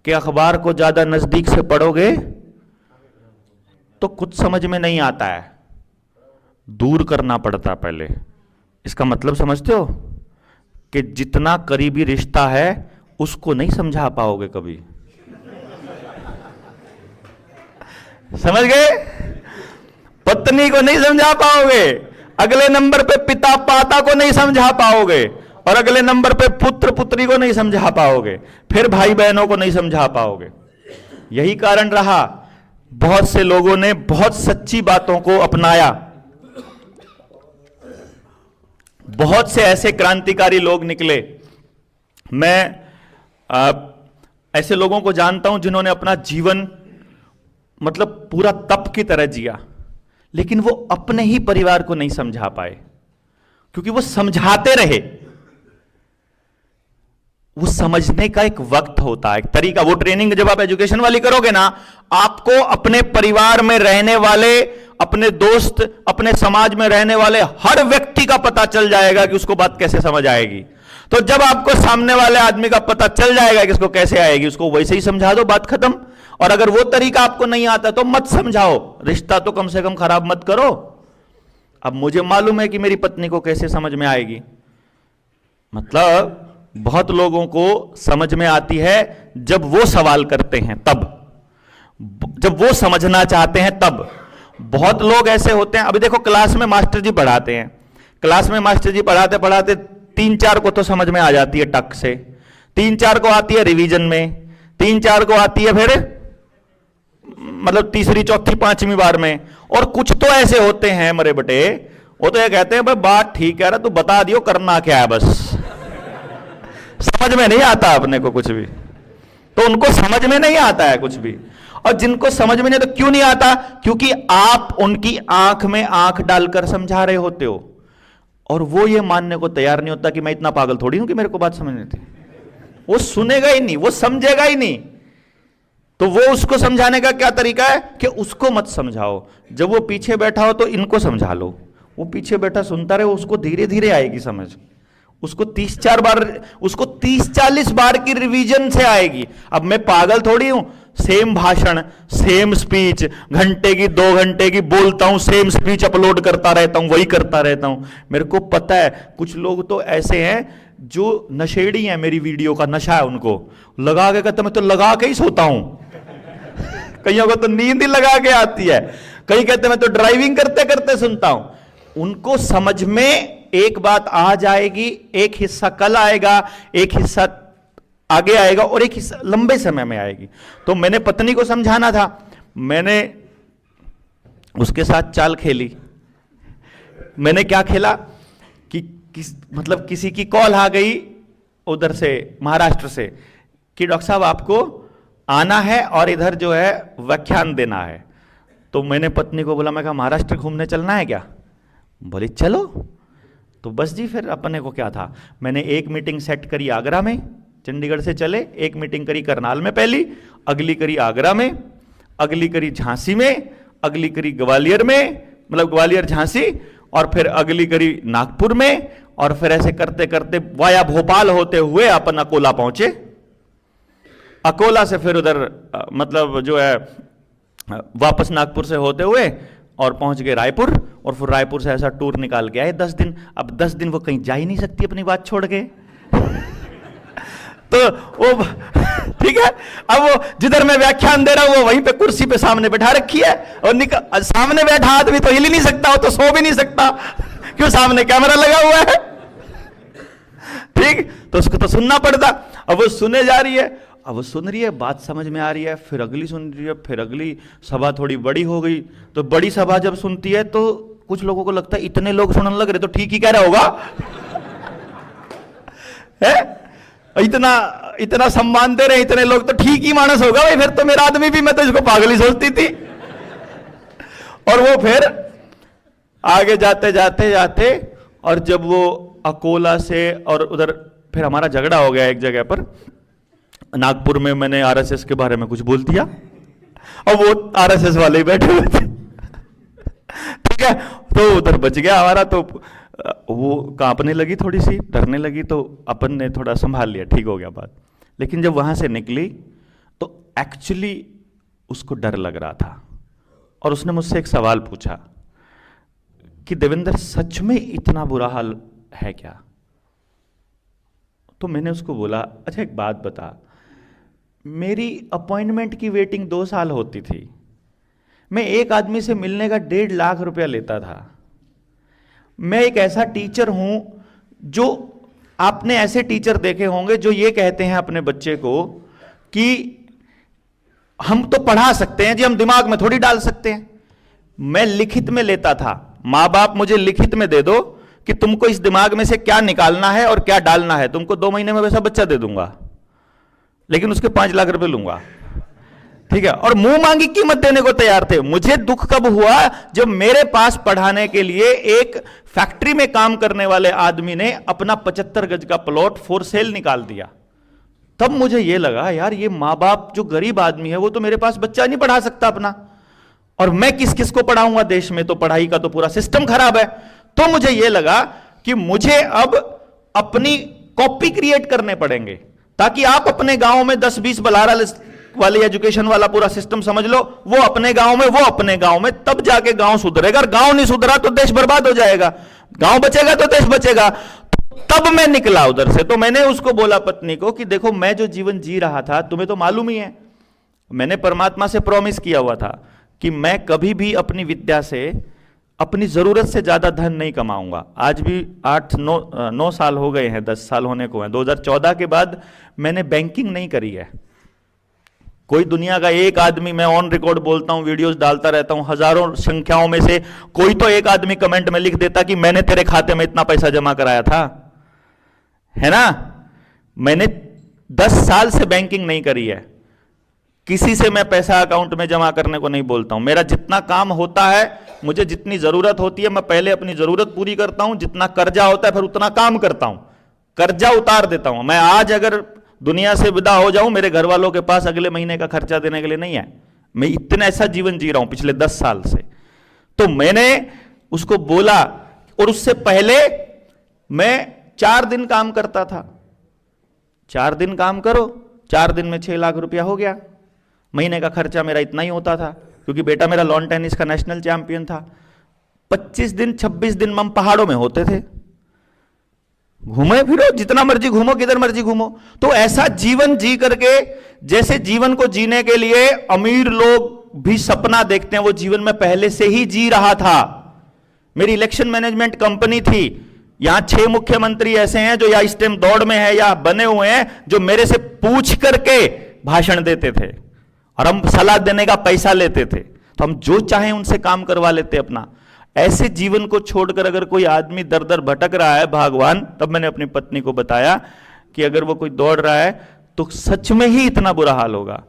कि अखबार को ज्यादा नजदीक से पढ़ोगे तो कुछ समझ में नहीं आता है, दूर करना पड़ता पहले। इसका मतलब समझते हो कि जितना करीबी रिश्ता है उसको नहीं समझा पाओगे कभी। समझ गए? पत्नी को नहीं समझा पाओगे, अगले नंबर पे पिता माता को नहीं समझा पाओगे, और अगले नंबर पे पुत्र पुत्री को नहीं समझा पाओगे, फिर भाई बहनों को नहीं समझा पाओगे। यही कारण रहा बहुत से लोगों ने बहुत सच्ची बातों को अपनाया। बहुत से ऐसे क्रांतिकारी लोग निकले। मैं ऐसे लोगों को जानता हूं जिन्होंने अपना जीवन मतलब पूरा तप की तरह जिया, लेकिन वो अपने ही परिवार को नहीं समझा पाए, क्योंकि वो समझाते रहे। वो समझने का एक वक्त होता है, एक तरीका। वो ट्रेनिंग जब आप एजुकेशन वाली करोगे ना, आपको अपने परिवार में रहने वाले, अपने दोस्त, अपने समाज में रहने वाले हर व्यक्ति का पता चल जाएगा कि उसको बात कैसे समझ आएगी। तो जब आपको सामने वाले आदमी का पता चल जाएगा कि इसको कैसे आएगी, उसको वैसे ही समझा दो, बात खत्म। और अगर वो तरीका आपको नहीं आता तो मत समझाओ, रिश्ता तो कम से कम खराब मत करो। अब मुझे मालूम है कि मेरी पत्नी को कैसे समझ में आएगी, मतलब बहुत लोगों को समझ में आती है जब वो सवाल करते हैं, तब जब वो समझना चाहते हैं तब। बहुत लोग ऐसे होते हैं, अभी देखो क्लास में मास्टर जी पढ़ाते हैं, क्लास में मास्टर जी पढ़ाते पढ़ाते 3-4 को तो समझ में आ जाती है टक से, 3-4 को आती है रिवीजन में, 3-4 को आती है फिर मतलब तीसरी चौथी पांचवी बार में। और कुछ तो ऐसे होते हैं मरे बटे, वो तो ये कहते हैं भाई बात ठीक है, तू बता दियो करना क्या है, बस समझ में नहीं आता अपने को कुछ भी, तो उनको समझ में नहीं आता है कुछ भी। और जिनको समझ में नहीं, तो क्यों नहीं आता? क्योंकि आप उनकी आंख में आंख डालकर समझा रहे होते हो, और वो ये मानने को तैयार नहीं होता कि मैं इतना पागल थोड़ी हूं कि मेरे को बात समझ नहीं थी। वो सुनेगा ही नहीं, वो समझेगा ही नहीं। तो वो उसको समझाने का क्या तरीका है कि उसको मत समझाओ, जब वो पीछे बैठा हो तो इनको समझा लो। वो पीछे बैठा सुनता रहे, उसको धीरे धीरे आएगी समझ, उसको 30-40 बार की रिवीजन से आएगी। अब मैं पागल थोड़ी हूं, सेम भाषण, सेम स्पीच, घंटे की 2 घंटे की बोलता हूं, सेम स्पीच अपलोड करता रहता हूं, वही करता रहता हूं। मेरे को पता है कुछ लोग तो ऐसे हैं जो नशेड़ी हैं, मेरी वीडियो का नशा है उनको, लगा के कहते मैं तो लगा के ही सोता हूं। कईयों को तो नींद ही लगा के आती है, कई कहते मैं तो ड्राइविंग करते करते सुनता हूं। उनको समझ में एक बात आ जाएगी, एक हिस्सा कल आएगा, एक हिस्सा आगे आएगा, और एक हिस्सा लंबे समय में आएगी। तो मैंने पत्नी को समझाना था, मैंने उसके साथ चाल खेली। मैंने क्या खेला कि मतलब किसी की कॉल आ गई उधर से, महाराष्ट्र से, कि डॉक्टर साहब आपको आना है और इधर जो है व्याख्यान देना है। तो मैंने पत्नी को बोला, मैं कहा महाराष्ट्र घूमने चलना है क्या? बोली चलो। तो बस जी, फिर अपने को क्या था, मैंने एक मीटिंग सेट करी आगरा में, चंडीगढ़ से चले, एक मीटिंग करी करनाल में पहली, अगली करी आगरा में, अगली करी झांसी में, अगली करी ग्वालियर में, मतलब ग्वालियर झांसी, और फिर अगली करी नागपुर में, और फिर ऐसे करते करते वाया भोपाल होते हुए अपन अकोला पहुंचे। अकोला से फिर उधर मतलब जो है वापस नागपुर से होते हुए और पहुंच गए रायपुर, और फिर रायपुर से ऐसा टूर निकाल के आए 10 दिन। अब 10 दिन वो कहीं जा ही नहीं सकती अपनी बात छोड़ के। तो वो ठीक है, अब वो जिधर मैं व्याख्यान दे रहा हूं वो वहीं पे कुर्सी पे सामने बैठा रखी है, और सामने बैठा आदमी तो हिल ही नहीं सकता, वो तो सो भी नहीं सकता, क्यों? सामने कैमरा लगा हुआ है, ठीक? तो उसको तो सुनना पड़ता। अब वो सुने जा रही है, अब वो सुन रही है, बात समझ में आ रही है, फिर अगली सुन रही है, फिर अगली। सभा थोड़ी बड़ी हो गई, तो बड़ी सभा जब सुनती है तो कुछ लोगों को लगता है इतने लोग सुनने लग रहे तो ठीक ही कह रहा होगा है? इतना सम्मान दे रहे इतने लोग तो ठीक ही मानस होगा भाई, फिर तो मेरा आदमी भी, मैं तो इसको पागल ही सोचती थी। और वो फिर आगे जाते जाते जाते, और जब वो अकोला से, और उधर फिर हमारा झगड़ा हो गया एक जगह पर नागपुर में, मैंने आरएसएस के बारे में कुछ बोल दिया, और वो आरएसएस वाले ही बैठे हुए थे, ठीक है? तो उधर बच गया हमारा। तो वो कांपने लगी, थोड़ी सी डरने लगी, तो अपन ने थोड़ा संभाल लिया, ठीक हो गया बात। लेकिन जब वहां से निकली तो एक्चुअली उसको डर लग रहा था और उसने मुझसे एक सवाल पूछा कि देवेंद्र सच में इतना बुरा हाल है क्या? तो मैंने उसको बोला, अच्छा एक बात बता, मेरी अपॉइंटमेंट की वेटिंग 2 साल होती थी, मैं एक आदमी से मिलने का 1.5 लाख रुपया लेता था, मैं एक ऐसा टीचर हूं जो, आपने ऐसे टीचर देखे होंगे जो ये कहते हैं अपने बच्चे को कि हम तो पढ़ा सकते हैं जी, हम दिमाग में थोड़ी डाल सकते हैं। मैं लिखित में लेता था, मां बाप मुझे लिखित में दे दो कि तुमको इस दिमाग में से क्या निकालना है और क्या डालना है, तुमको 2 महीने में वैसा बच्चा दे दूंगा, लेकिन उसके 5 लाख रुपए लूंगा, ठीक है, और मुंह मांगी कीमत देने को तैयार थे। मुझे दुख कब हुआ जब मेरे पास पढ़ाने के लिए एक फैक्ट्री में काम करने वाले आदमी ने अपना 75 गज का प्लॉट फॉर सेल निकाल दिया। तब मुझे यह लगा, यार ये मां बाप जो गरीब आदमी है वो तो मेरे पास बच्चा नहीं पढ़ा सकता अपना, और मैं किस किस को पढ़ाऊंगा, देश में तो पढ़ाई का तो पूरा सिस्टम खराब है। तो मुझे यह लगा कि मुझे अब अपनी कॉपी क्रिएट करने पड़ेंगे, ताकि आप अपने गांव में 10-20 बलारा वाली एजुकेशन वाला पूरा सिस्टम समझ लो, वो अपने गांव में, वो अपने गांव में, तब जाके गांव सुधरेगा। और गांव नहीं सुधरा तो देश बर्बाद हो जाएगा, गांव बचेगा तो देश बचेगा। तब मैं निकला उधर से। तो मैंने उसको बोला, पत्नी को, कि देखो मैं जो जीवन जी रहा था तुम्हें तो मालूम ही है, मैंने परमात्मा से प्रॉमिस किया हुआ था कि मैं कभी भी अपनी विद्या से अपनी जरूरत से ज्यादा धन नहीं कमाऊंगा। आज भी 8-9 साल हो गए हैं, 10 साल होने को हैं। 2014 के बाद मैंने बैंकिंग नहीं करी है। कोई दुनिया का एक आदमी, मैं ऑन रिकॉर्ड बोलता हूं, वीडियोस डालता रहता हूं, हजारों संख्याओं में से कोई तो एक आदमी कमेंट में लिख देता कि मैंने तेरे खाते में इतना पैसा जमा कराया था, है ना। मैंने 10 साल से बैंकिंग नहीं करी है, किसी से मैं पैसा अकाउंट में जमा करने को नहीं बोलता हूं। मेरा जितना काम होता है, मुझे जितनी जरूरत होती है, मैं पहले अपनी जरूरत पूरी करता हूं, जितना कर्जा होता है फिर उतना काम करता हूं, कर्जा उतार देता हूं। मैं आज अगर दुनिया से विदा हो जाऊं, मेरे घर वालों के पास अगले महीने का खर्चा देने के लिए नहीं है। मैं इतना ऐसा जीवन जी रहा हूं पिछले 10 साल से। तो मैंने उसको बोला, और उससे पहले मैं 4 दिन काम करता था। 4 दिन काम करो, 4 दिन में 6 लाख रुपया हो गया। महीने का खर्चा मेरा इतना ही होता था, क्योंकि बेटा मेरा लॉन टेनिस का नेशनल चैंपियन था। 25 दिन 26 दिन हम पहाड़ों में होते थे, घूमे फिरो, जितना मर्जी घूमो, किधर मर्जी घूमो। तो ऐसा जीवन जी करके, जैसे जीवन को जीने के लिए अमीर लोग भी सपना देखते हैं, वो जीवन में पहले से ही जी रहा था। मेरी इलेक्शन मैनेजमेंट कंपनी थी, यहां 6 मुख्यमंत्री ऐसे हैं जो या इस टाइम दौड़ में है या बने हुए हैं, जो मेरे से पूछ करके भाषण देते थे और हम सलाह देने का पैसा लेते थे। तो हम जो चाहें उनसे काम करवा लेते अपना। ऐसे जीवन को छोड़कर अगर कोई आदमी दर दर भटक रहा है भगवान, तब मैंने अपनी पत्नी को बताया कि अगर वो कोई दौड़ रहा है तो सच में ही इतना बुरा हाल होगा।